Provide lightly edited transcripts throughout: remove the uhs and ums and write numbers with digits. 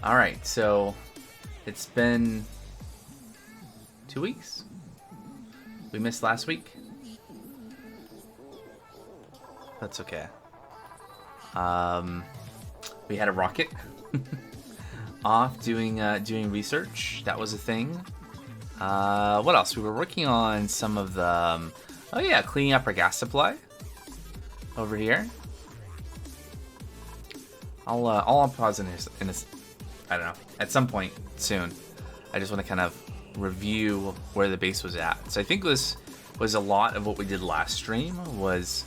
All right, so it's been 2 weeks. We missed last week. That's okay. We had a rocket off doing research. That was a thing. What else? We were working on some of the oh yeah, cleaning up our gas supply over here. I'll pause in a I don't know, at some point soon. I just want to kind of review where the base was at. So I think this was a lot of what we did last stream was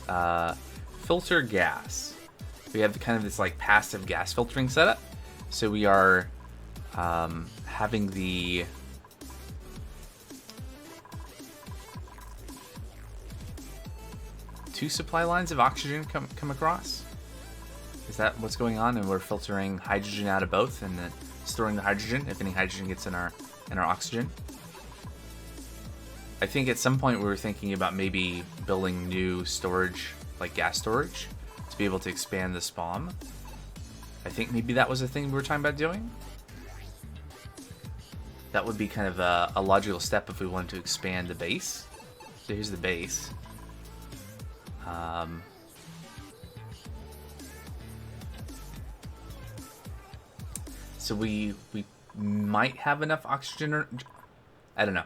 filter gas. We have kind of this like passive gas filtering setup. So we are having the two supply lines of oxygen come across. Is that what's going on? And we're filtering hydrogen out of both and then storing the hydrogen if any hydrogen gets in our oxygen. I think at some point we were thinking about maybe building new storage, like gas storage, to be able to expand the spawn. I think maybe that was a thing we were talking about doing. That would be kind of a logical step if we wanted to expand the base. So here's the base. So we might have enough oxygen, or I don't know.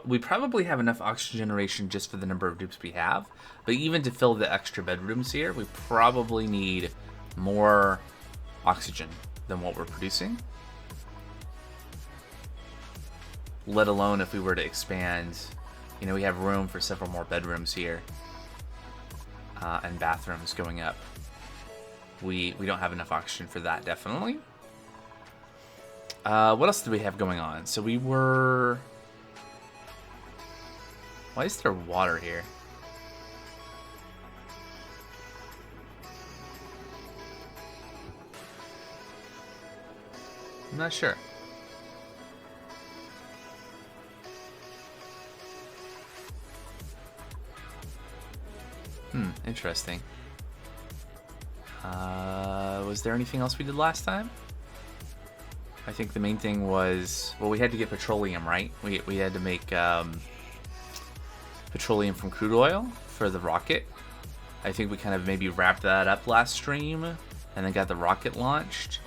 We probably have enough oxygen generation just for the number of dupes we have. But even to fill the extra bedrooms here, we probably need more oxygen than what we're producing. Let alone if we were to expand, you know, we have room for several more bedrooms here and bathrooms going up. We don't have enough oxygen for that, definitely. What else did we have going on? So we were... Why is there water here? I'm not sure. Interesting. Was there anything else we did last time? I think the main thing was, well, we had to get petroleum, right? We had to make petroleum from crude oil for the rocket. I think we kind of maybe wrapped that up last stream and then got the rocket launched.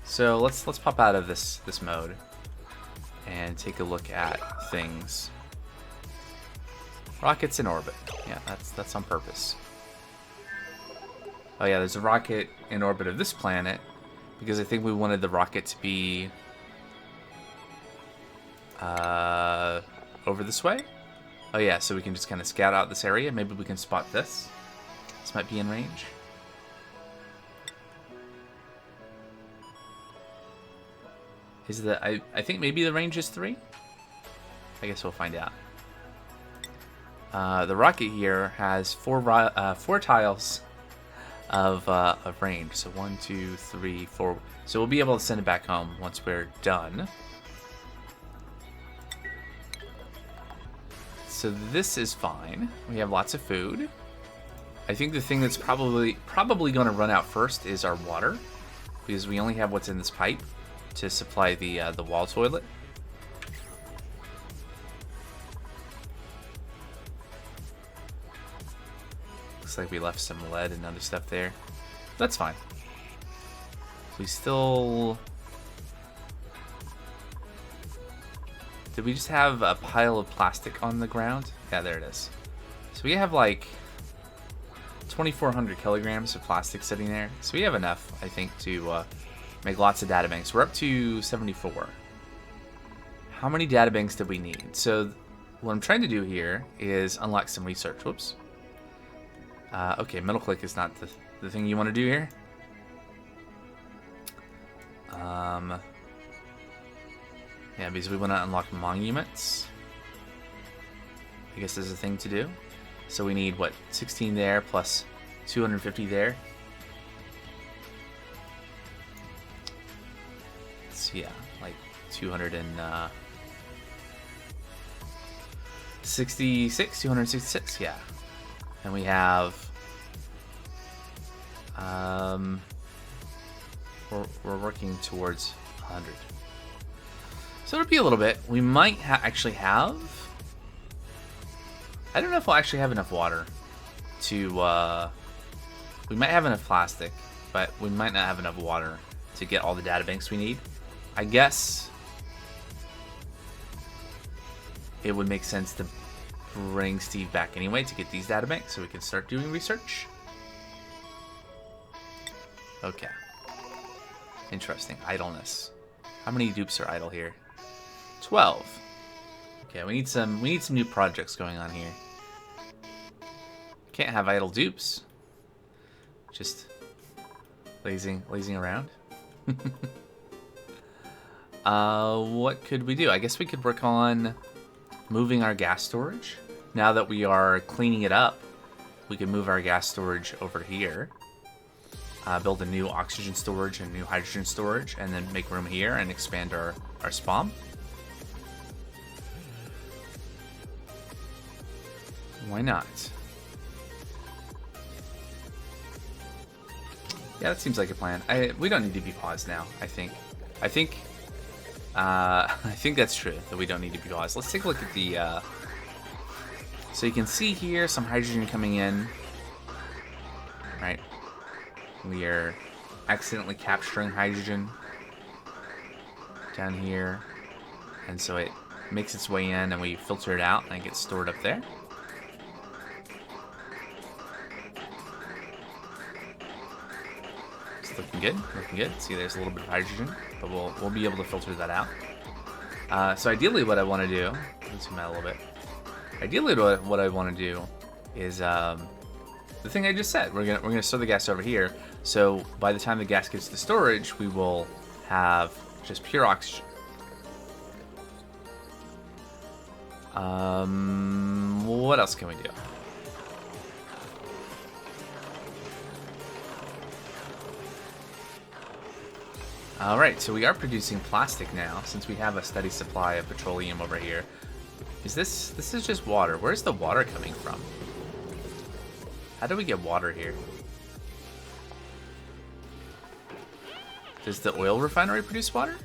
So let's pop out of this mode and take a look at things. Rockets in orbit. Yeah, that's on purpose. Oh yeah, there's a rocket in orbit of this planet because I think we wanted the rocket to be over this way. Oh yeah, so we can just kind of scout out this area. Maybe we can spot this. This might be in range. Is the I think maybe the range is 3? I guess we'll find out. The rocket here has four tiles of range. So 1, 2, 3, 4. So we'll be able to send it back home once we're done. So this is fine. We have lots of food. I think the thing that's probably going to run out first is our water, because we only have what's in this pipe to supply the wall toilet. Looks like we left some lead and other stuff there. That's fine. We still... Did we just have a pile of plastic on the ground? Yeah, there it is. So we have like 2,400 kilograms of plastic sitting there. So we have enough, I think, to make lots of databanks. We're up to 74. How many databanks did we need? So what I'm trying to do here is unlock some research. Whoops. Okay, middle click is not the thing you want to do here. Yeah, because we want to unlock monuments. I guess there's a thing to do. So we need, what, 16 there plus 250 there. So yeah, like 266, yeah. And we have, we're working towards 100. So it'll be a little bit. We might actually have... I don't know if we'll actually have enough water to... we might have enough plastic, but we might not have enough water to get all the data banks we need. I guess it would make sense to bring Steve back anyway to get these data banks so we can start doing research. Okay. Interesting. Idleness. How many dupes are idle here? 12. Okay, we need some new projects going on here. Can't have idle dupes. Just lazing around. What could we do? I guess we could work on moving our gas storage. Now that we are cleaning it up, we can move our gas storage over here. Build a new oxygen storage and new hydrogen storage, and then make room here and expand our spawn. Why not? Yeah, that seems like a plan. We don't need to be paused now, I think. I think that's true, that we don't need to be paused. Let's take a look at the... So you can see here some hydrogen coming in. Right. We are accidentally capturing hydrogen down here. And so it makes its way in and we filter it out and it gets stored up there. Looking good, looking good. See, there's a little bit of hydrogen, but we'll be able to filter that out. So ideally, what I want to do, let's zoom out a little bit. Ideally, what I want to do is the thing I just said. We're gonna store the gas over here. So by the time the gas gets to storage, we will have just pure oxygen. What else can we do? Alright, so we are producing plastic now, since we have a steady supply of petroleum over here. This is just water. Where's the water coming from? How do we get water here? Does the oil refinery produce water?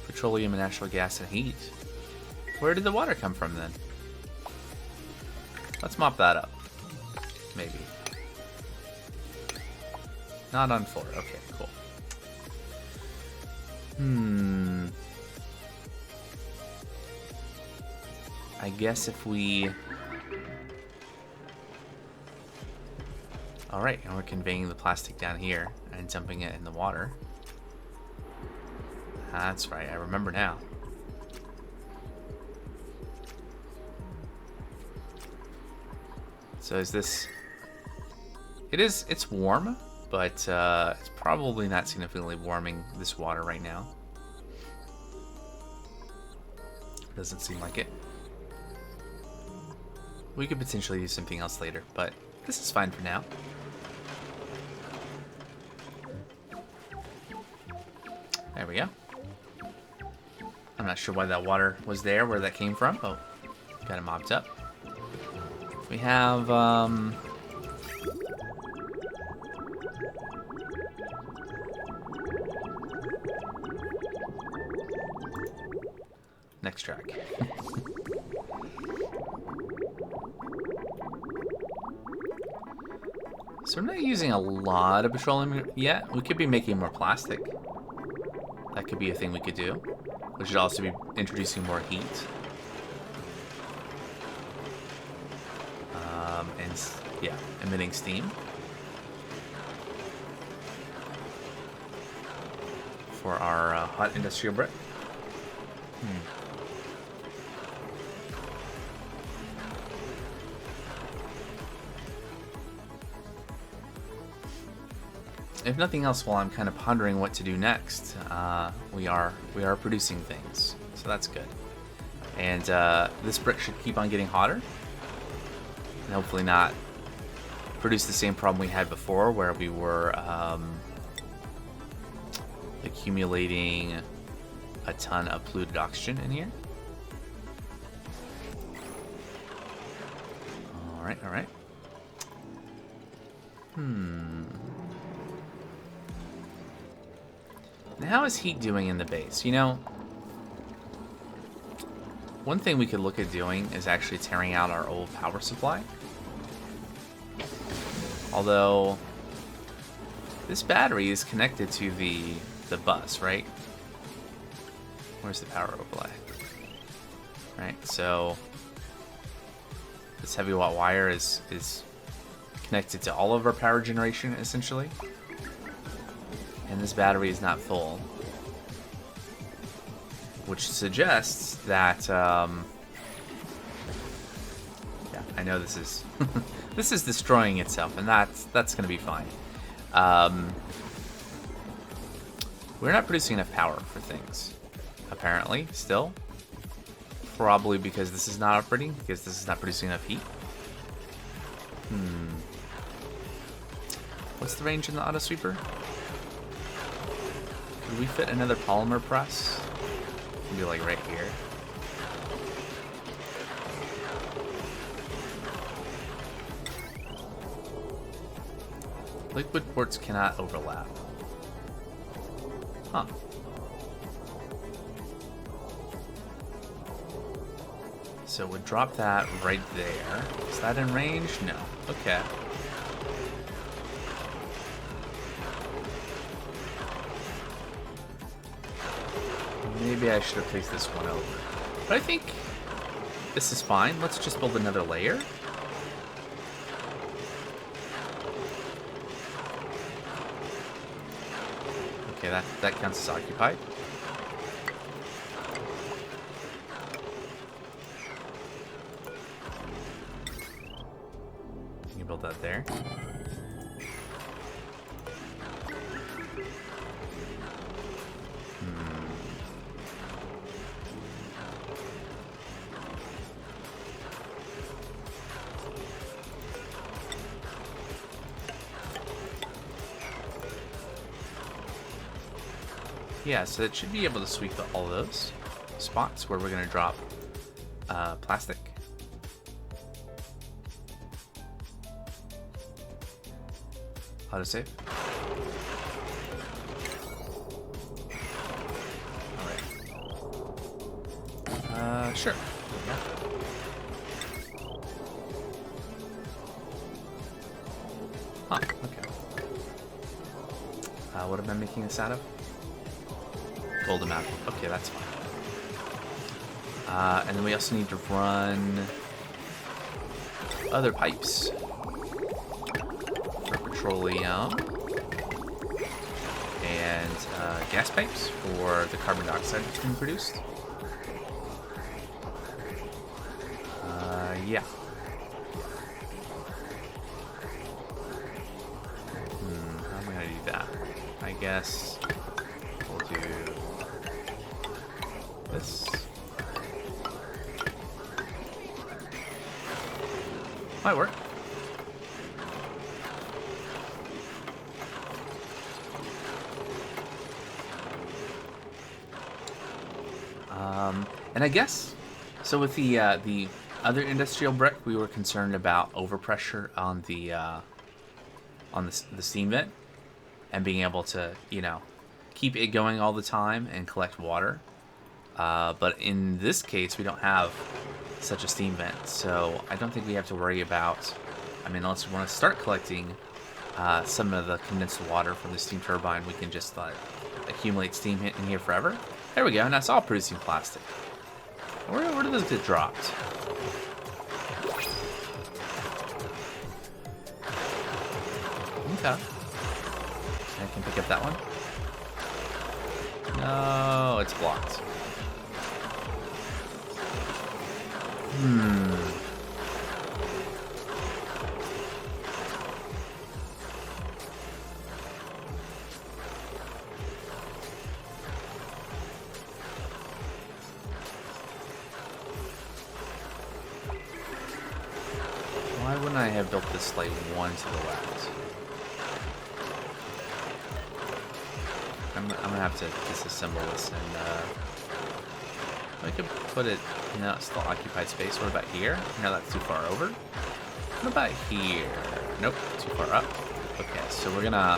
Petroleum and natural gas and heat. Where did the water come from then? Let's mop that up. Maybe. Not on 4. Okay, cool. I guess if we... Alright, and we're conveying the plastic down here and dumping it in the water. That's right, I remember now. So is this... It's warm, but it's probably not significantly warming this water right now. Doesn't seem like it. We could potentially use something else later, but this is fine for now. There we go. I'm not sure why that water was there, where that came from. Oh, got it mopped up. We have, next track. So we're not using a lot of petroleum yet. We could be making more plastic. That could be a thing we could do. We should also be introducing more heat. And yeah, emitting steam. For our hot industrial brick. If nothing else, while I'm kind of pondering what to do next, we are producing things, so that's good. And this brick should keep on getting hotter, and hopefully not produce the same problem we had before, where we were accumulating a ton of polluted oxygen in here. All right. Now, how is heat doing in the base? You know, one thing we could look at doing is actually tearing out our old power supply. Although, this battery is connected to the bus, right? Where's the power overlay? Right, so this heavy watt wire is connected to all of our power generation, essentially. And this battery is not full. Which suggests that, yeah, I know this is, this is destroying itself, and that's going to be fine. We're not producing enough power for things, apparently, still. Probably because this is not operating, because this is not producing enough heat. What's the range in the auto sweeper? Could we fit another polymer press? Maybe like right here. Liquid ports cannot overlap. Huh. So we'd drop that right there. Is that in range? No. Okay. Maybe I should have placed this one over. But I think this is fine. Let's just build another layer. Okay, that counts as occupied. You can build that there. Yeah, so it should be able to sweep all those spots where we're going to drop plastic. Autosave. Alright. Sure. Yeah. Huh, okay. What am I making this out of? Golden apple. Okay, that's fine. And then we also need to run other pipes for petroleum and gas pipes for the carbon dioxide that's being produced. Yeah. How am I gonna do that? I guess we'll do this. Might work. And I guess so. With the other industrial brick, we were concerned about overpressure on the steam vent and being able to, you know, keep it going all the time and collect water. But in this case, we don't have such a steam vent, so I don't think we have to worry about, I mean, unless we want to start collecting some of the condensed water from the steam turbine, we can just accumulate steam in here forever. There we go, and that's all producing plastic. Where did those get dropped? Okay. I can pick up that one. No, it's blocked. Why wouldn't I have built this like one to the left? I'm gonna have to disassemble this and I could put it, no, it's still occupied space. What about here? No, that's too far over. What about here? Nope, too far up. Okay, so we're gonna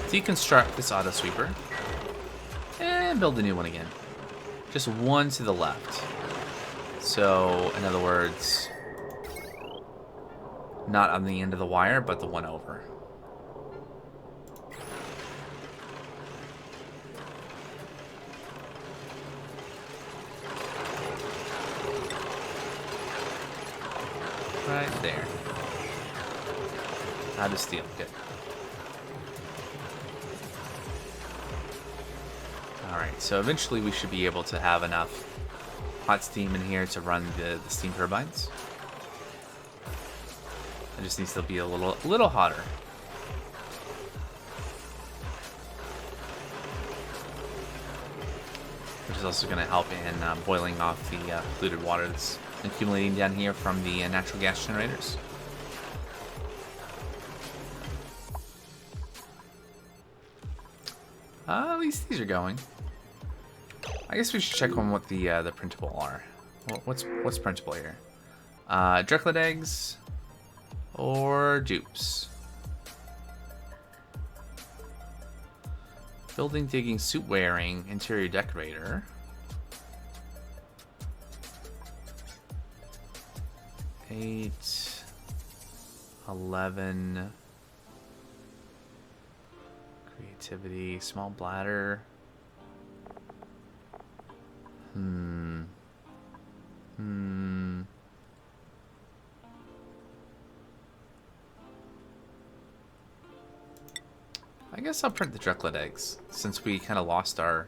deconstruct this auto sweeper and build a new one again. Just one to the left. So, in other words, not on the end of the wire, but the one over. Right there. Out of steel. Good. Alright, so eventually we should be able to have enough hot steam in here to run the steam turbines. It just needs to be a little hotter. Which is also going to help in boiling off the polluted water that's accumulating down here from the natural gas generators. At least these are going. I guess we should check on what the printable are. What's printable here? Drunklet eggs or dupes. Building, digging, suit wearing, interior decorator. Eight, 11. Creativity, small bladder. I guess I'll print the drunklet eggs since we kind of lost our.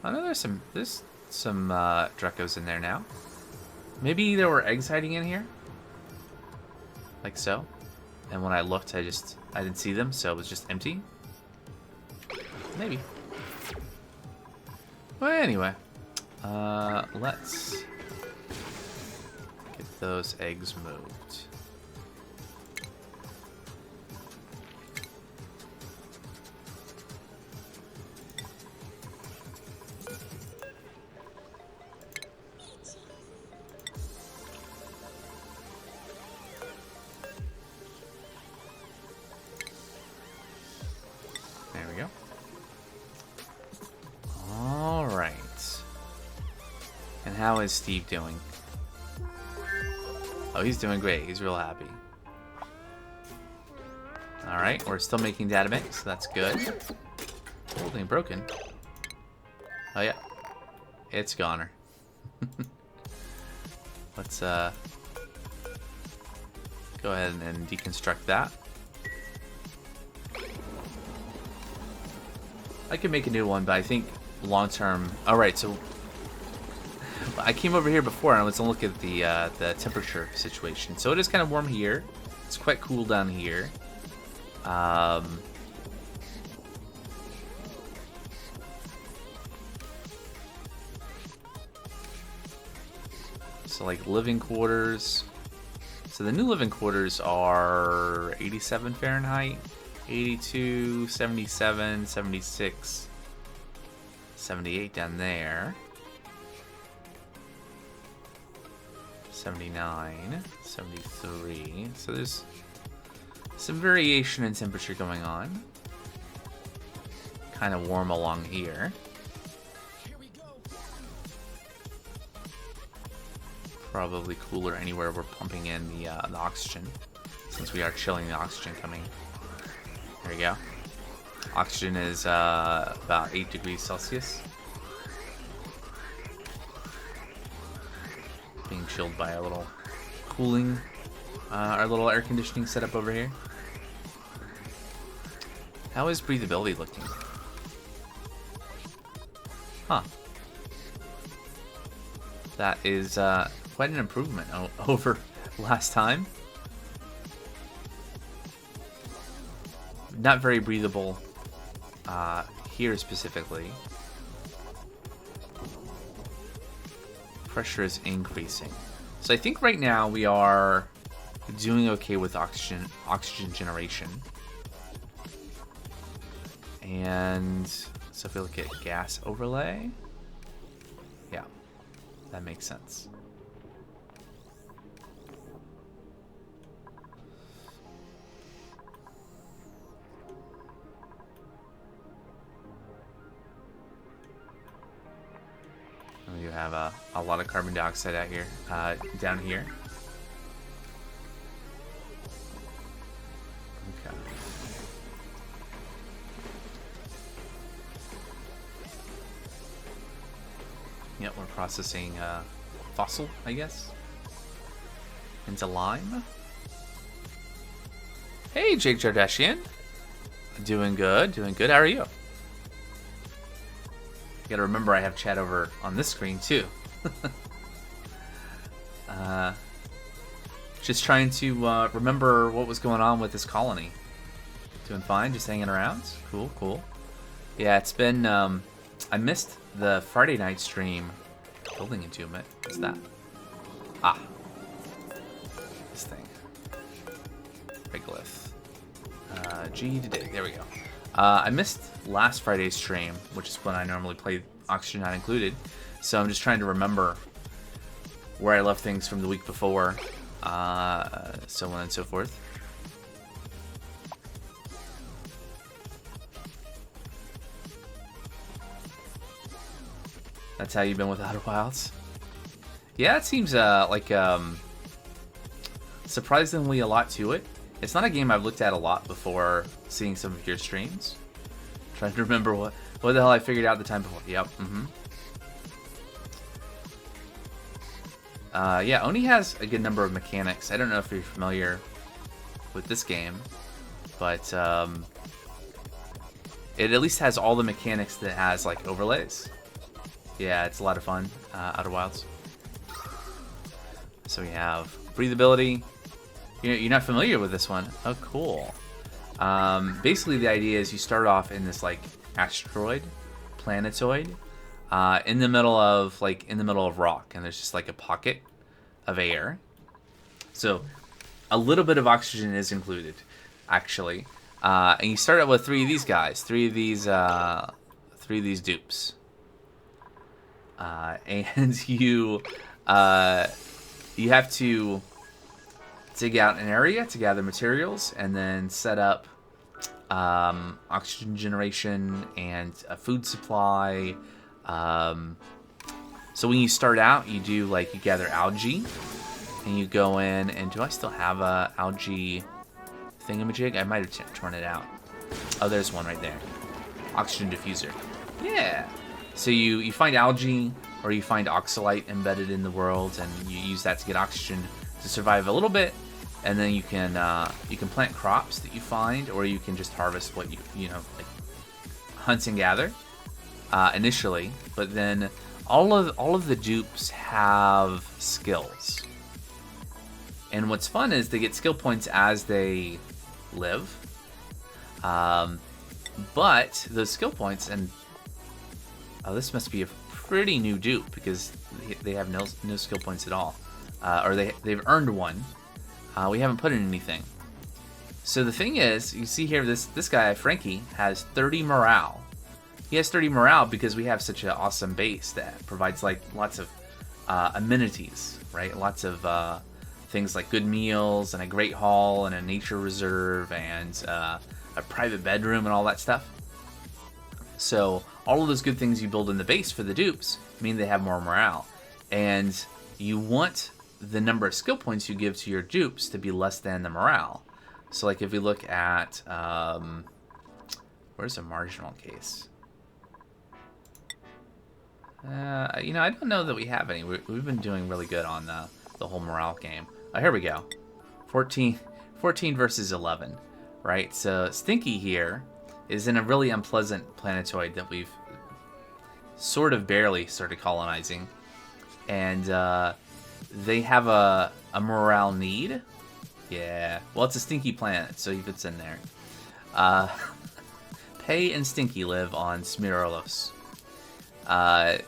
I know there's some Drekos in there now. Maybe there were eggs hiding in here, like so. And when I looked, I didn't see them, so it was just empty. Maybe. Well, anyway, let's get those eggs moved. There we go. All right. And how is Steve doing? Oh, he's doing great. He's real happy. All right, we're still making data banks, so that's good. Holding broken. Oh yeah, it's goner. Let's go ahead and deconstruct that. I could make a new one, but I think long term. All right, so I came over here before and I was to look at the temperature situation. So it is kind of warm here. It's quite cool down here. So like living quarters. So the new living quarters are 87 Fahrenheit. 82, 77, 76, 78 down there. 79, 73. So there's some variation in temperature going on. Kind of warm along here. Probably cooler anywhere we're pumping in the oxygen, since we are chilling the oxygen coming. There we go. Oxygen is about 8 degrees Celsius. Being chilled by a little cooling, our little air conditioning setup over here. How is breathability looking? Huh. That is quite an improvement over last time. Not very breathable here specifically. Pressure is increasing. So I think right now we are doing okay with oxygen generation. And so if we look at gas overlay, yeah, that makes sense. have a lot of carbon dioxide out here, down here. Okay. Yep, we're processing fossil, I guess, into lime. Hey, Jake Jardashian. Doing good, doing good. How are you? You gotta remember I have chat over on this screen too. Just trying to remember what was going on with this colony. Doing fine, just hanging around. Cool, cool. Yeah, it's been, I missed the Friday night stream. Building entombment. What's that? Ah. This thing. Regolith. G to dig. There we go. I missed last Friday's stream, which is when I normally play Oxygen Not Included. So I'm just trying to remember where I left things from the week before. So on and so forth. That's how you've been with Outer Wilds? Yeah, it seems like surprisingly a lot to it. It's not a game I've looked at a lot before seeing some of your streams. Trying to remember what the hell I figured out the time before. Yep. Yeah, Oni has a good number of mechanics. I don't know if you're familiar with this game, but it at least has all the mechanics that has like overlays. Yeah, it's a lot of fun. Outer Wilds. So we have breathability. You're not familiar with this one? Oh, cool. Basically, the idea is you start off in this like asteroid, planetoid, in the middle of rock, and there's just like a pocket of air. So a little bit of oxygen is included, actually. And you start out with three of these guys, three of these dupes, and you have to dig out an area to gather materials and then set up oxygen generation and a food supply. So when you start out, you gather algae and you go in, and do I still have a algae thingamajig? I might have torn it out. Oh, there's one right there. Oxygen diffuser. Yeah. So you find algae or you find oxalite embedded in the world, and you use that to get oxygen to survive a little bit. And then you can plant crops that you find, or you can just harvest what you like hunt and gather initially. But then all of the dupes have skills, and what's fun is they get skill points as they live. But those skill points, and this must be a pretty new dupe because they have no skill points at all, or they've earned one. We haven't put in anything. So the thing is, you see here, this guy, Frankie, has 30 morale. He has 30 morale because we have such an awesome base that provides like lots of amenities, right? Lots of things like good meals and a great hall and a nature reserve and a private bedroom and all that stuff. So all of those good things you build in the base for the dupes mean they have more morale. And you want the number of skill points you give to your dupes to be less than the morale. So like if we look at where's a marginal case? I don't know that we have any. We've been doing really good on the whole morale game. Oh, here we go. 14 versus 11, right? So Stinky here is in a really unpleasant planetoid that we've sort of barely started colonizing, and they have a morale need. Yeah. Well, it's a stinky planet, so he fits in there. Pei and Stinky live on Smirolos. I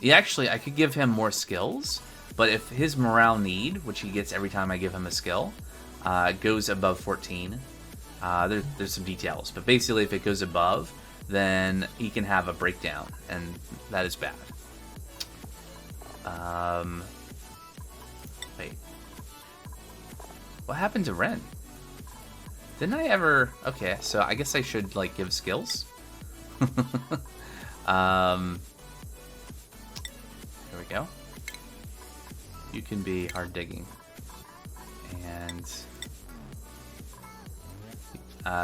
could give him more skills, but if his morale need, which he gets every time I give him a skill, goes above 14, there's some details. But basically, if it goes above, then he can have a breakdown, and that is bad. Wait. What happened to Ren? Didn't I ever... Okay, so I guess I should, like, give skills? we go. You can be hard digging. And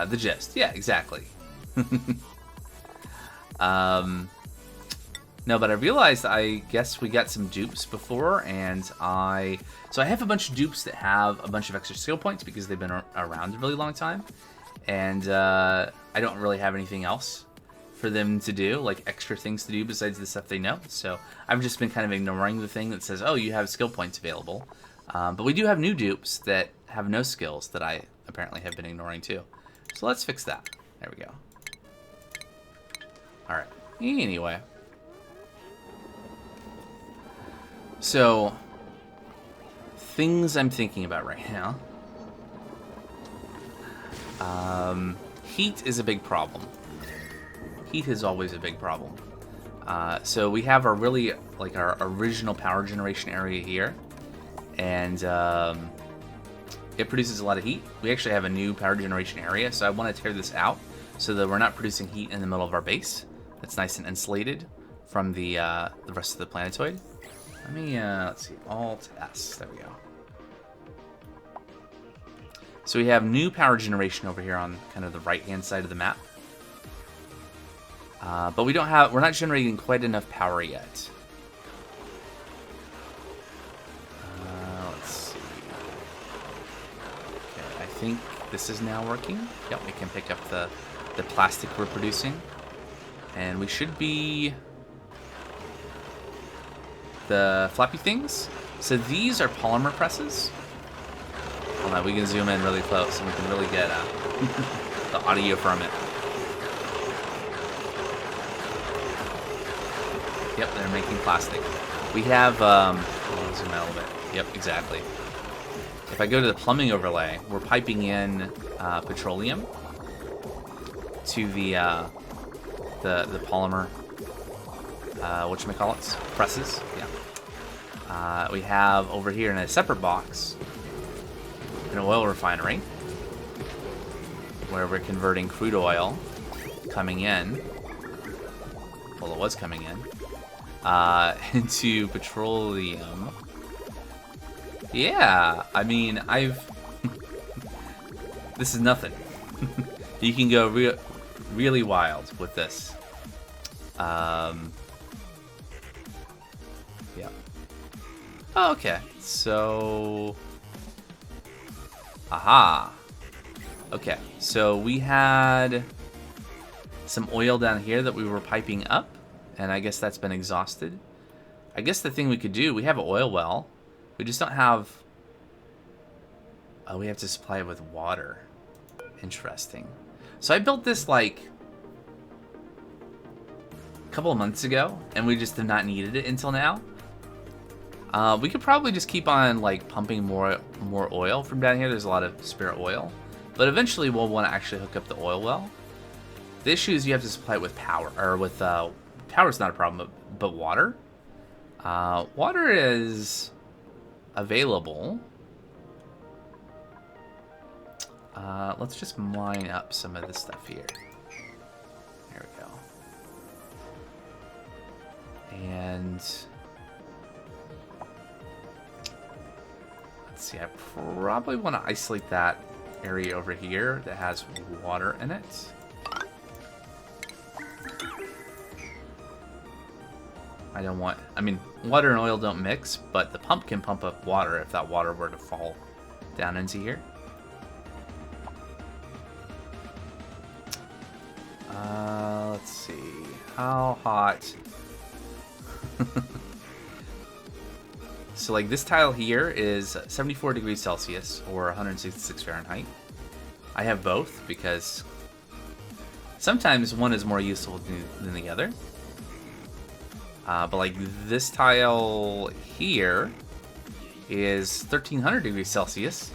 the gist. Yeah, exactly. No, but I realized I guess we got some dupes before, and so I have a bunch of dupes that have a bunch of extra skill points because they've been around a really long time, and I don't really have anything else for them to do, like extra things to do besides the stuff they know. So I've just been kind of ignoring the thing that says, oh, you have skill points available. But we do have new dupes that have no skills that I apparently have been ignoring too. So let's fix that. There we go. All right. Anyway. So, things I'm thinking about right now. Heat is a big problem. Heat is always a big problem. So we have our our original power generation area here. And it produces a lot of heat. We actually have a new power generation area, so I want to tear this out so that we're not producing heat in the middle of our base. That's nice and insulated from the rest of the planetoid. Let me, let's see, Alt S, there we go. So we have new power generation over here on kind of the right-hand side of the map. But we're not generating quite enough power yet. Let's see. Okay, I think this is now working. Yep, we can pick up the plastic we're producing. And we should be the flappy things. So these are polymer presses. Hold on, we can zoom in really close and we can really get the audio from it. Yep, they're making plastic. We have, I'll zoom out a little bit. Yep, exactly. If I go to the plumbing overlay, we're piping in petroleum to the polymer, whatchamacallits, presses. Yeah. We have over here in a separate box an oil refinery where we're converting crude oil coming in. Well, it was coming in. Into petroleum. Yeah, I mean, this is nothing. You can go really wild with this. Yeah. Oh, okay, so... Aha. Okay, so we had some oil down here that we were piping up. And I guess that's been exhausted. I guess the thing we could do, we have an oil well. We just don't have... Oh, we have to supply it with water. Interesting. So I built this like a couple of months ago, and we just have not needed it until now. We could probably just keep on like pumping more oil from down here. There's a lot of spare oil. But eventually we'll want to actually hook up the oil well. The issue is you have to supply it with power, or with... Power's not a problem, but water? Water is available. Let's just mine up some of this stuff here. There we go. And... let's see, I probably want to isolate that area over here that has water in it. I don't want... I mean, water and oil don't mix, but the pump can pump up water if that water were to fall down into here. Let's see. How hot... So, like, this tile here is 74 degrees Celsius, or 166 Fahrenheit. I have both, because sometimes one is more useful than the other. But like this tile here is 1300 degrees Celsius.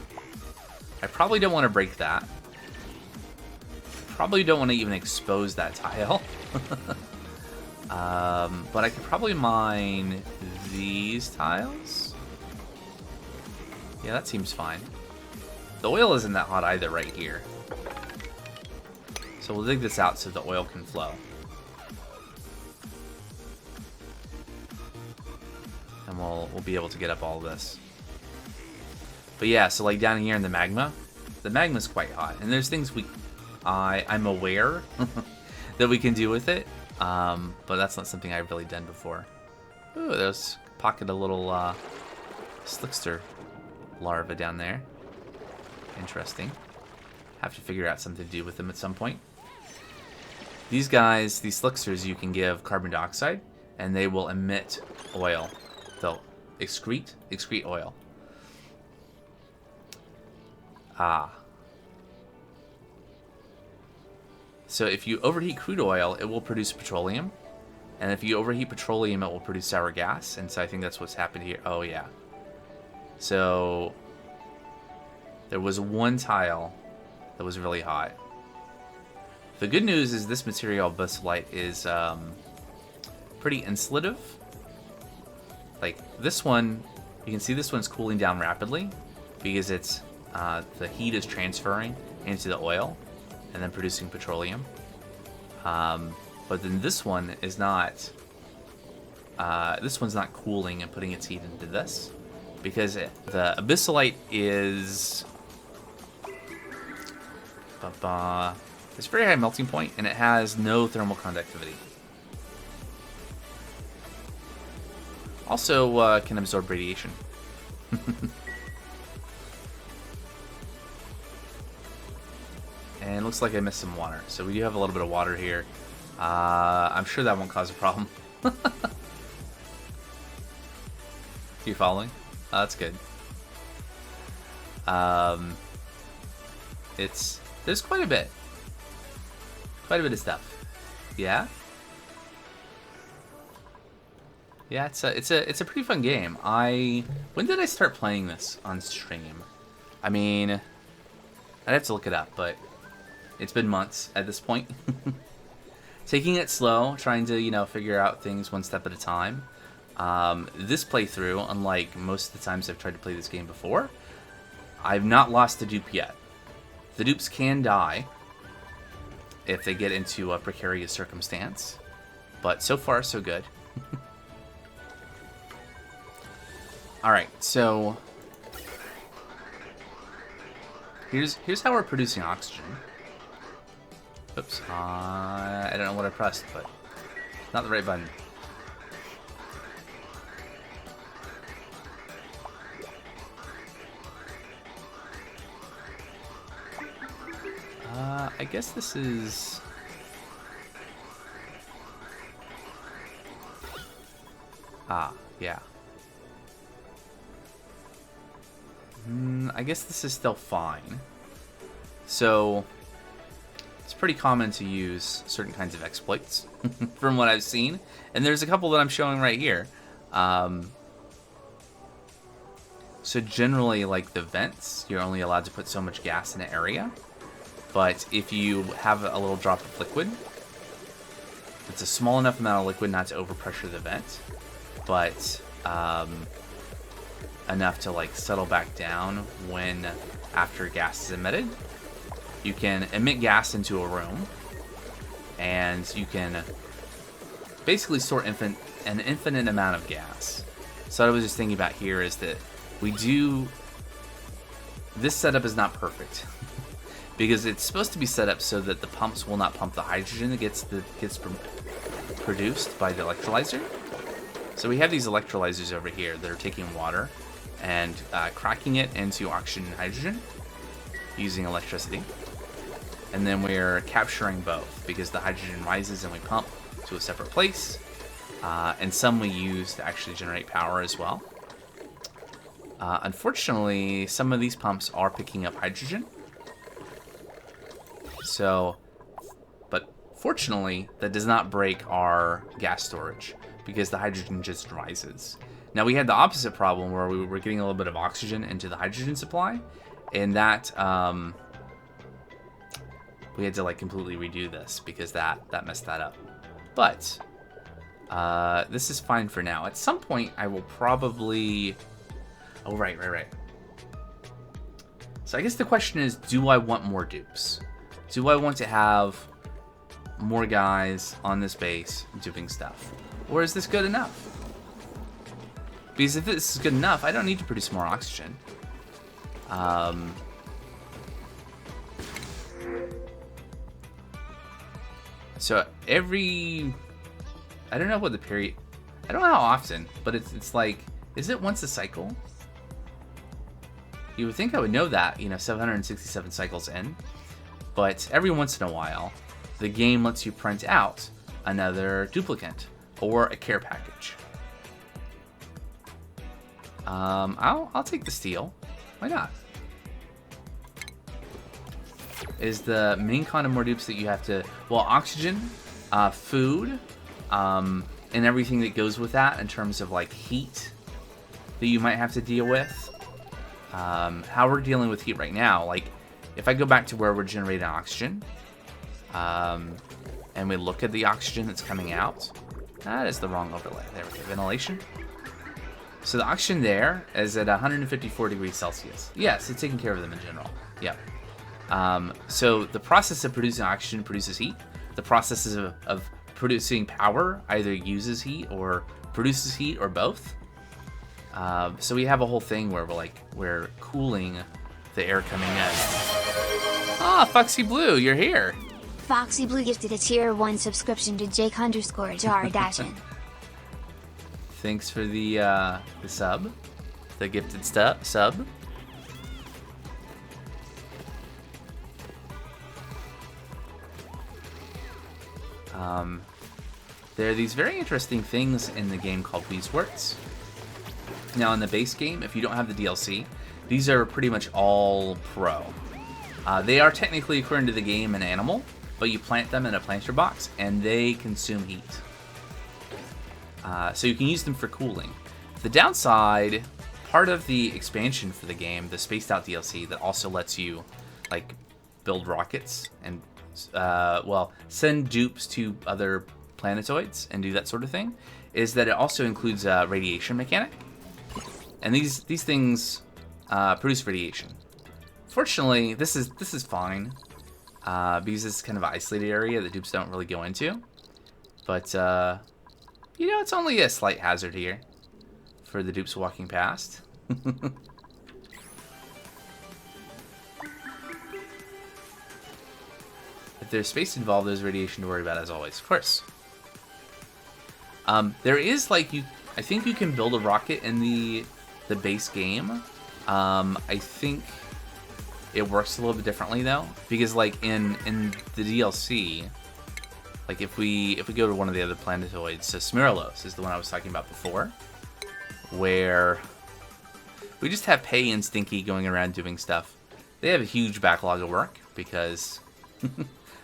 I probably don't want to break that. Probably don't want to even expose that tile. But I could probably mine these tiles. Yeah, that seems fine. The oil isn't that hot either right here. So we'll dig this out so the oil can flow. we'll be able to get up all of this. But yeah, so like down here in the magma's quite hot, and there's things I'm aware that we can do with it, but that's not something I've really done before. Ooh, there's a pocket of little slickster larva down there. Interesting. Have to figure out something to do with them at some point. These guys, these slicksters, you can give carbon dioxide, and they will emit oil. They'll excrete oil. So if you overheat crude oil, it will produce petroleum. And if you overheat petroleum, it will produce sour gas. And so I think that's what's happened here. Oh, yeah. So there was one tile that was really hot. The good news is this material, Abyssalite, is pretty insulative. Like this one, you can see this one's cooling down rapidly because it's the heat is transferring into the oil and then producing petroleum. But then this one is not. This one's not cooling and putting its heat into this because the Abyssalite is. It's very high melting point and it has no thermal conductivity. Also, can absorb radiation. And it looks like I missed some water. So we do have a little bit of water here. I'm sure that won't cause a problem. You following? Oh, that's good. There's quite a bit. Quite a bit of stuff. Yeah? Yeah, it's a pretty fun game. When did I start playing this on stream? I mean, I'd have to look it up, but it's been months at this point. Taking it slow, trying to, figure out things one step at a time. This playthrough, unlike most of the times I've tried to play this game before, I've not lost a dupe yet. The dupes can die if they get into a precarious circumstance, but so far so good. Alright, so here's how we're producing oxygen. Oops, I don't know what I pressed, but not the right button. I guess this is... yeah. I guess this is still fine. So, it's pretty common to use certain kinds of exploits, from what I've seen. And there's a couple that I'm showing right here. So generally, like the vents, you're only allowed to put so much gas in an area. But if you have a little drop of liquid, it's a small enough amount of liquid not to overpressure the vent, but enough to like settle back down after gas is emitted. You can emit gas into a room, and you can basically store an infinite amount of gas. So what I was just thinking about here is that this setup is not perfect. Because it's supposed to be set up so that the pumps will not pump the hydrogen that gets produced by the electrolyzer. So we have these electrolyzers over here that are taking water and cracking it into oxygen and hydrogen using electricity. And then we're capturing both because the hydrogen rises and we pump to a separate place. And some we use to actually generate power as well. Unfortunately, some of these pumps are picking up hydrogen. So, but fortunately, that does not break our gas storage because the hydrogen just rises. Now, we had the opposite problem where we were getting a little bit of oxygen into the hydrogen supply, and that, we had to like completely redo this because that messed that up. But, this is fine for now. At some point, I will probably... Oh, right. So I guess the question is, do I want more dupes? Do I want to have more guys on this base doing stuff? Or is this good enough? Because if this is good enough, I don't need to produce more oxygen. So every... I don't know what the period... I don't know how often, but it's like... Is it once a cycle? You would think I would know that, 767 cycles in. But every once in a while, the game lets you print out another duplicate or a care package. I'll take the steel. Why not? Is the main con of more dupes that you have to... Well, oxygen, food, and everything that goes with that in terms of, like, heat that you might have to deal with. How we're dealing with heat right now, like, if I go back to where we're generating oxygen, and we look at the oxygen that's coming out, that is the wrong overlay. There we go, ventilation. So the oxygen there is at 154 degrees Celsius. Yes, it's taking care of them in general. Yeah. So the process of producing oxygen produces heat. The process of producing power either uses heat or produces heat or both. So we have a whole thing where we're cooling the air coming in. Ah, Foxy Blue, you're here. Foxy Blue gifted a tier 1 subscription to Jake_Jar-Dashin. Thanks for the sub, the gifted sub. There are these very interesting things in the game called Weezworts. Now, in the base game, if you don't have the DLC, these are pretty much all pro. They are technically, according to the game, an animal, but you plant them in a planter box, and they consume heat. So you can use them for cooling. The downside, part of the expansion for the game, the Spaced Out DLC, that also lets you, like, build rockets and, send dupes to other planetoids and do that sort of thing, is that it also includes a radiation mechanic. And these things produce radiation. Fortunately, this is fine because it's kind of an isolated area that dupes don't really go into. But it's only a slight hazard here for the dupes walking past. If there's space involved, there's radiation to worry about, as always. Of course. There is I think you can build a rocket in the base game. I think it works a little bit differently though, because in the DLC, if we go to one of the other planetoids, so Smirlos is the one I was talking about before, where we just have Pei and Stinky going around doing stuff. They have a huge backlog of work because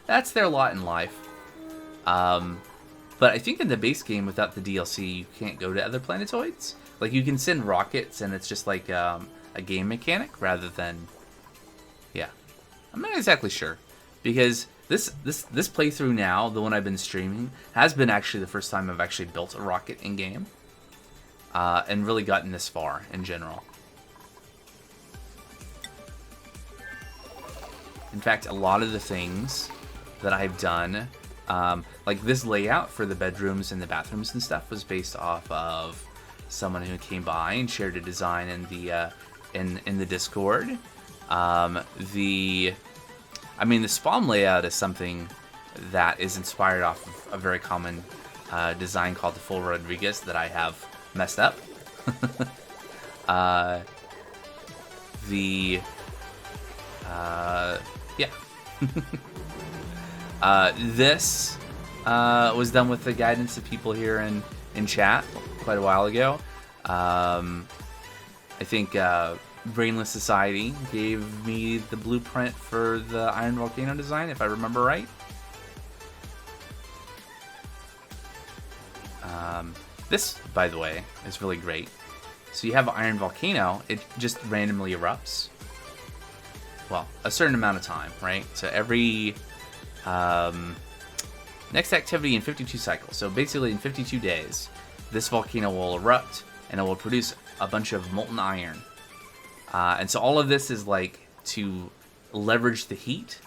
that's their lot in life. But I think in the base game, without the DLC, you can't go to other planetoids. You can send rockets, and it's just like a game mechanic rather than... Yeah. I'm not exactly sure. Because this playthrough now, the one I've been streaming, has been actually the first time I've actually built a rocket in-game. And really gotten this far, in general. In fact, a lot of the things that I've done... like this layout for the bedrooms and the bathrooms and stuff was based off of someone who came by and shared a design in the Discord. The spawn layout is something that is inspired off of a very common design called the Full Rodriguez that I have messed up. This was done with the guidance of people here in chat quite a while ago. I think Brainless Society gave me the blueprint for the Iron Volcano design, if I remember right. This, by the way, is really great. So you have an Iron Volcano, it just randomly erupts. Well, a certain amount of time, right? So every... next activity in 52 cycles. So basically in 52 days, this volcano will erupt and it will produce a bunch of molten iron. And so all of this is to leverage the heat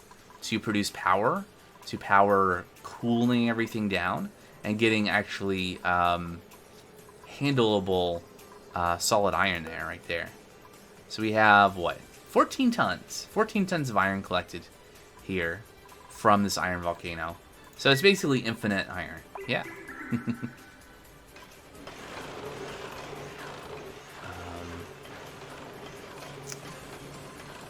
to produce power, to power cooling everything down and getting actually handleable solid iron there, right there. So we have, what, 14 tons. 14 tons of iron collected here from this iron volcano. So it's basically infinite iron. Yeah.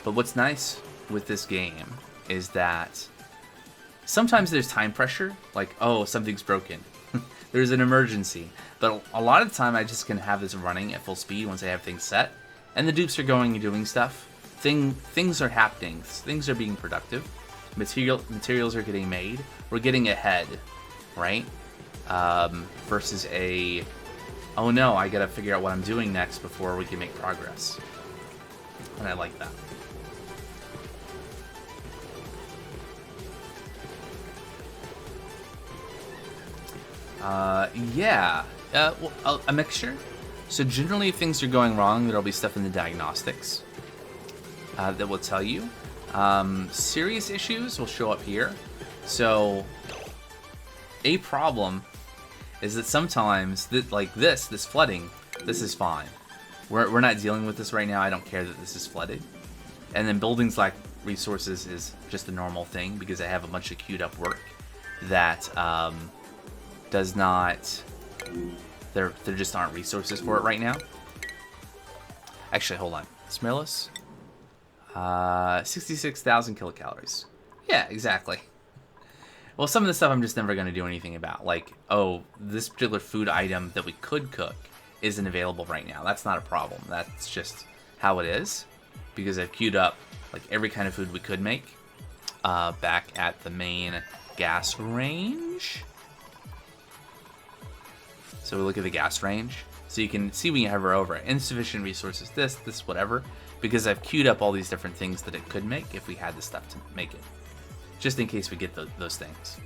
But what's nice with this game is that sometimes there's time pressure, like, oh, something's broken. There's an emergency. But a lot of the time I just can have this running at full speed once I have things set. And the dupes are going and doing stuff. Things are happening. Things are being productive. Materials are getting made. We're getting ahead, right? Versus a, oh no, I gotta figure out what I'm doing next before we can make progress. And I like that. Yeah. Well, a mixture. So generally, if things are going wrong, there'll be stuff in the diagnostics that will tell you. Serious issues will show up here. So a problem is that sometimes, like this flooding, this is fine. We're not dealing with this right now. I don't care that this is flooded. And then buildings lack resources is just a normal thing because I have a bunch of queued up work that does not. There just aren't resources for it right now. Actually, hold on. Smirlus. 66,000 kilocalories. Yeah, exactly. Well, some of the stuff I'm just never going to do anything about. Like, oh, this particular food item that we could cook isn't available right now. That's not a problem. That's just how it is. Because I've queued up like every kind of food we could make back at the main gas range. So we look at the gas range. So you can see when you hover over it. Insufficient resources, this, whatever. Because I've queued up all these different things that it could make if we had the stuff to make it. Just in case we get those things.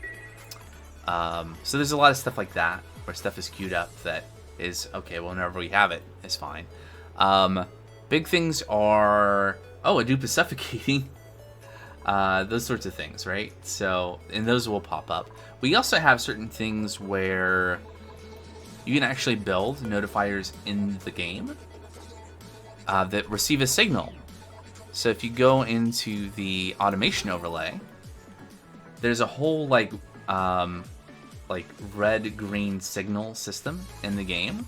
So there's a lot of stuff like that. Where stuff is queued up that is, okay, well, whenever we have it, it's fine. Big things are, oh, a dupe is suffocating. Those sorts of things, right? So, and those will pop up. We also have certain things where you can actually build notifiers in the game that receive a signal. So if you go into the automation overlay, there's a whole like red-green signal system in the game.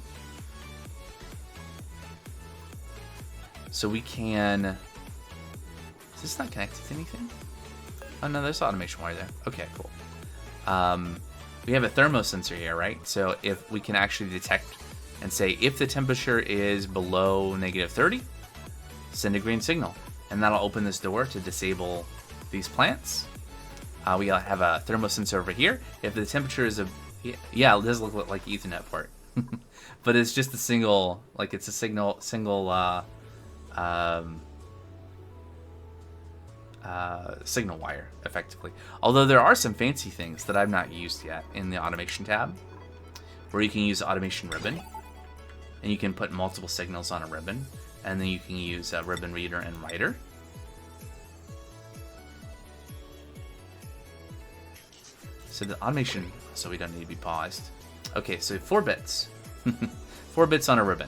So we can. Is this not connected to anything? Oh no, there's automation wire there. Okay, cool. We have a thermosensor here, right? So if we can actually detect and say if the temperature is below -30, send a green signal, and that'll open this door to disable these plants. We have a thermosensor over here. If the temperature is yeah, it does look like Ethernet port, but it's just a single, like it's a single signal wire, effectively. Although there are some fancy things that I've not used yet in the automation tab, where you can use automation ribbon, and you can put multiple signals on a ribbon, and then you can use a ribbon reader and writer. So the automation, so we don't need to be paused. Okay, so 4 bits. 4 bits on a ribbon,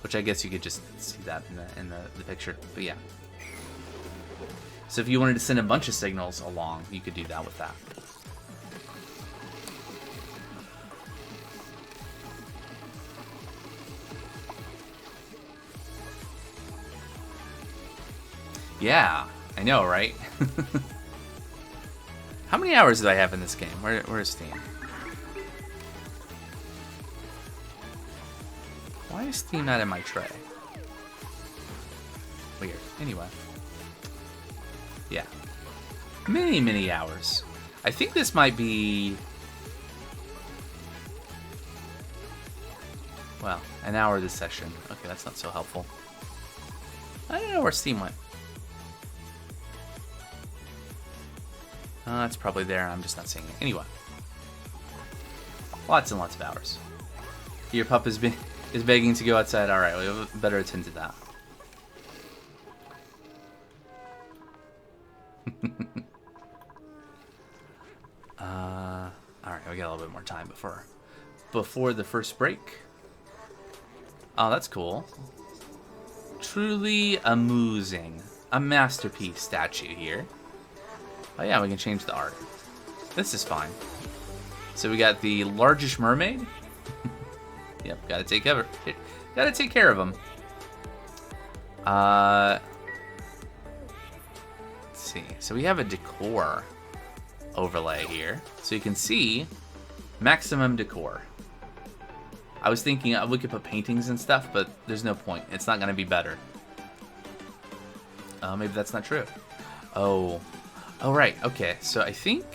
which I guess you could just see that in the picture, but yeah. So if you wanted to send a bunch of signals along, you could do that with that. Yeah, I know, right? How many hours do I have in this game? Where's Steam? Why is Steam not in my tray? Weird. Anyway. Yeah. Many hours. I think this might be... Well, an hour this session. Okay, that's not so helpful. I don't know where Steam went. It's probably there, I'm just not seeing it. Anyway. Lots and lots of hours. Your pup is begging to go outside. Alright, we better attend to that. Alright, we got a little bit more time before the first break. Oh, that's cool. Truly amusing. A masterpiece statue here. Oh yeah, we can change the art. This is fine. So we got the largest mermaid. Yep, gotta take care of him. Let's see. So we have a decor overlay here. So you can see maximum decor. I was thinking we could put paintings and stuff, but there's no point. It's not going to be better. Maybe that's not true. Oh, right. Okay, so I think...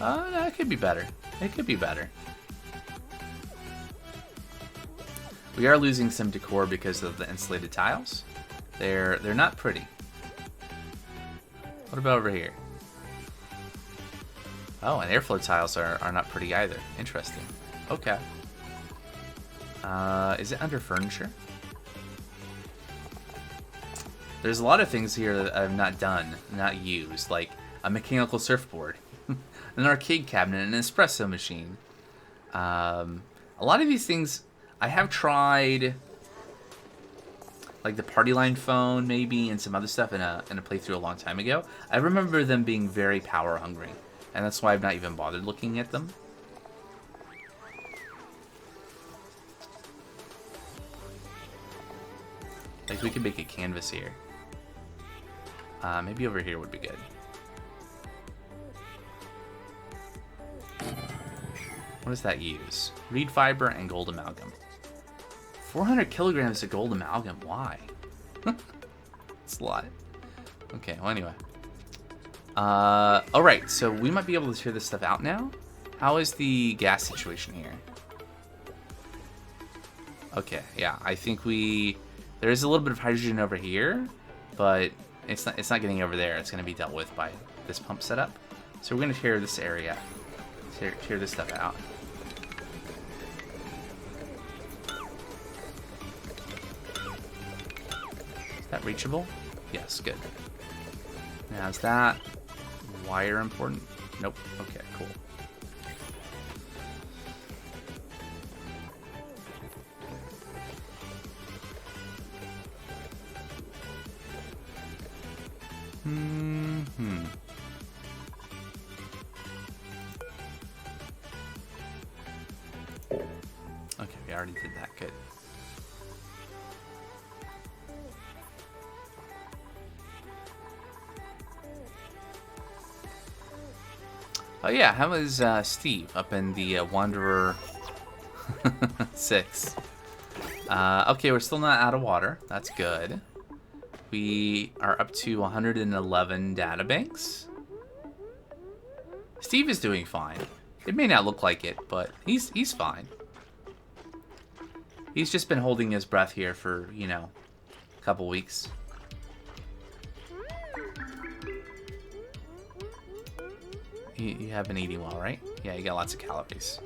no, it could be better. It could be better. We are losing some decor because of the insulated tiles. They're not pretty. What about over here? Oh, and airflow tiles are not pretty either. Interesting. Okay. Is it under furniture? There's a lot of things here that I've not done, not used, like a mechanical surfboard, an arcade cabinet, an espresso machine. A lot of these things I have tried, like the party line phone maybe, and some other stuff in a playthrough a long time ago. I remember them being very power hungry, and that's why I've not even bothered looking at them. Like we could make a canvas here. Maybe over here would be good. What does that use? Reed fiber and gold amalgam. 400 kilograms of gold amalgam. Why? It's a lot. Okay, well anyway. Alright, so we might be able to clear this stuff out now. How is the gas situation here? Okay, yeah, I think there is a little bit of hydrogen over here, but it's not getting over there. It's going to be dealt with by this pump setup. So we're going to tear this area, tear this stuff out. Is that reachable? Yes, good. Now is that wire important? Nope. Okay, cool. Okay, we already did that. Good. Oh yeah, how is Steve up in the Wanderer 6? Okay, we're still not out of water. That's good. We are up to 111 databanks. Steve is doing fine. It may not look like it, but he's fine. He's just been holding his breath here for, you know, a couple weeks. You have been eating well, right? Yeah, you got lots of calories.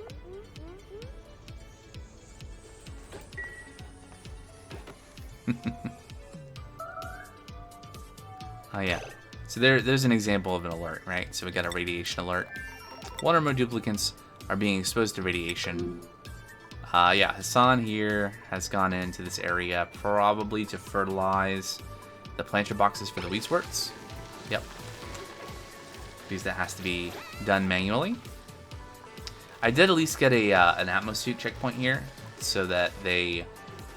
Oh yeah. So there's an example of an alert, right? So we got a radiation alert. One or more duplicants are being exposed to radiation. Yeah, Hassan here has gone into this area probably to fertilize the planter boxes for the wheat squirts. Yep. Because that has to be done manually. I did at least get an atmosuit checkpoint here so that they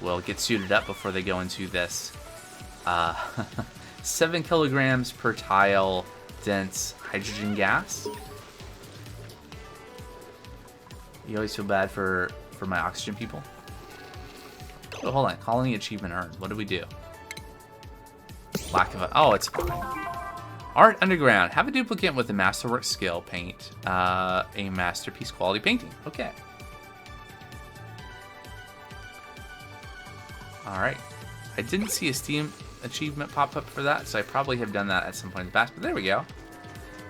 will get suited up before they go into this 7 kilograms per tile dense hydrogen gas. You always feel bad for my oxygen people. Oh, hold on. Colony achievement earned. What do we do? Lack of oh, it's fine. Art Underground. Have a duplicate with a Masterwork skill. Paint a masterpiece quality painting. Okay. Alright. I didn't see a Steam achievement pop up for that, so I probably have done that at some point in the past, but there we go.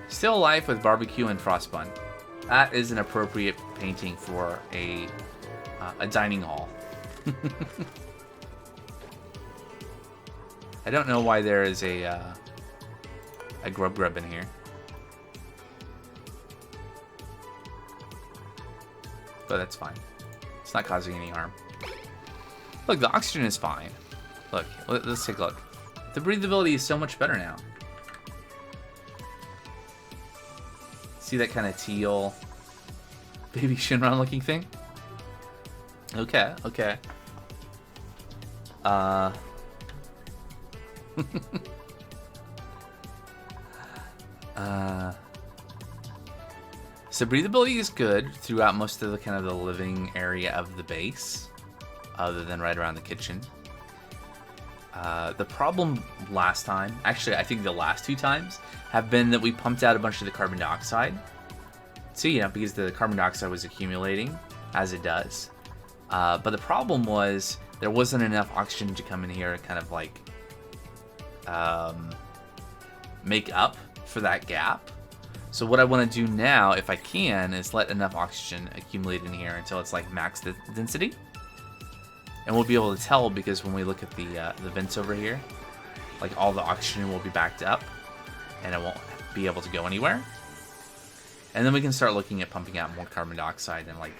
Still alive with barbecue and frostbun. That is an appropriate painting for a dining hall. I don't know why there is a grub in here. But that's fine. It's not causing any harm. Look, the oxygen is fine. Look, let's take a look. The breathability is so much better now. See that kind of teal baby Shinron looking thing? Okay, okay. So breathability is good throughout most of the kind of the living area of the base, other than right around the kitchen. The problem last time, actually I think the last 2 times, have been that we pumped out a bunch of the carbon dioxide. So, you know, because the carbon dioxide was accumulating, as it does. But the problem was there wasn't enough oxygen to come in here and kind of like make up for that gap. So what I want to do now, if I can, is let enough oxygen accumulate in here until it's like max density. And we'll be able to tell because when we look at the vents over here, like all the oxygen will be backed up and it won't be able to go anywhere. And then we can start looking at pumping out more carbon dioxide and like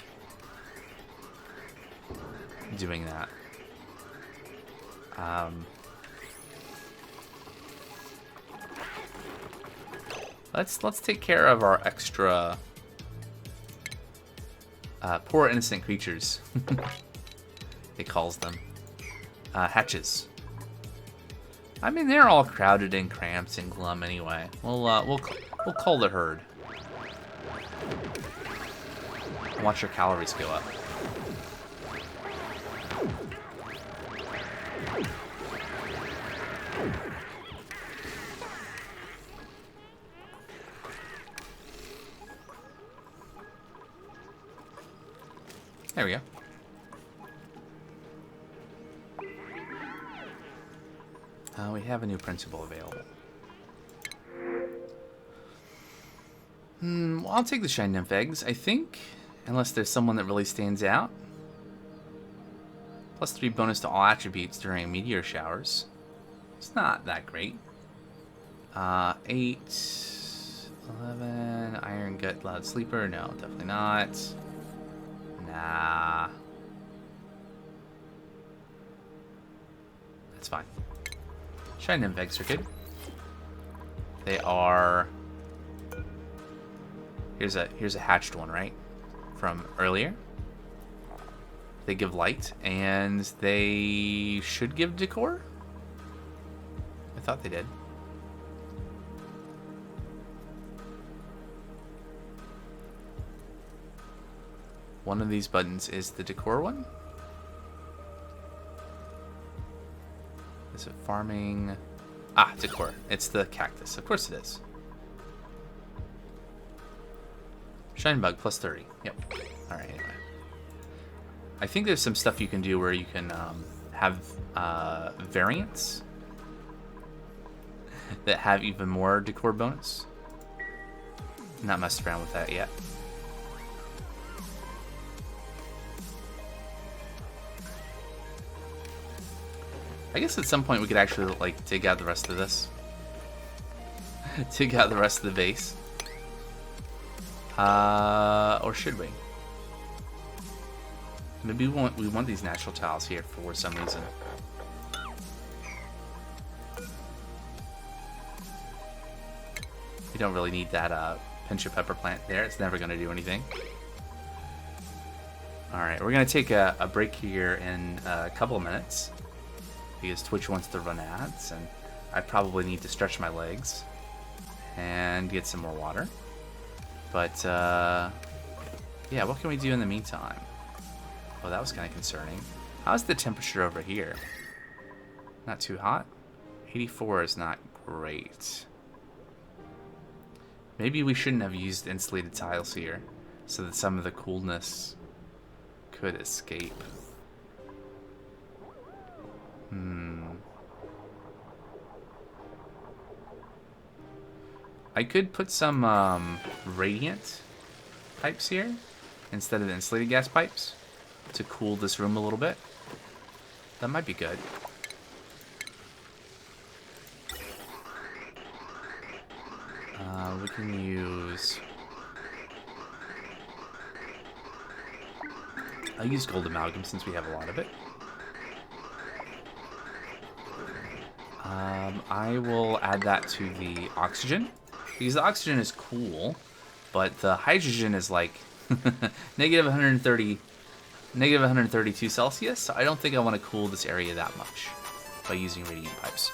doing that. Let's take care of our extra poor innocent creatures. It calls them hatches. I mean, they're all crowded and cramped and glum anyway. We'll cull the herd. Watch your calories go up. There we go. We have a new principal available. Well, I'll take the Shine Nymph eggs, I think. Unless there's someone that really stands out. +3 bonus to all attributes during meteor showers. It's not that great. 8, 11, Iron Gut Loud Sleeper. No, definitely not. Nah. That's fine. Shine Nymph eggs are good. They are... Here's a hatched one, right? From earlier. They give light, and they should give decor? I thought they did. One of these buttons is the decor one. Is it farming? Ah, decor. It's the cactus. Of course it is. Shine bug +30. Yep. Alright, anyway. I think there's some stuff you can do where you can have variants that have even more decor bonus. Not messed around with that yet. I guess at some point we could actually like dig out the rest of this. Dig out the rest of the base. Or should we? Maybe we want these natural tiles here for some reason. We don't really need that pinch of pepper plant there. It's never going to do anything. Alright, we're going to take a break here in a couple of minutes. Because Twitch wants to run ads, and I probably need to stretch my legs and get some more water. But, yeah, what can we do in the meantime? Oh, that was kind of concerning. How's the temperature over here? Not too hot? 84 is not great. Maybe we shouldn't have used insulated tiles here, so that some of the coolness could escape. I could put some radiant pipes here instead of the insulated gas pipes to cool this room a little bit. That might be good. We can use I'll use gold amalgam since we have a lot of it. I will add that to the oxygen, because the oxygen is cool, but the hydrogen is like negative 130, negative 132 Celsius, so I don't think I want to cool this area that much by using radiant pipes.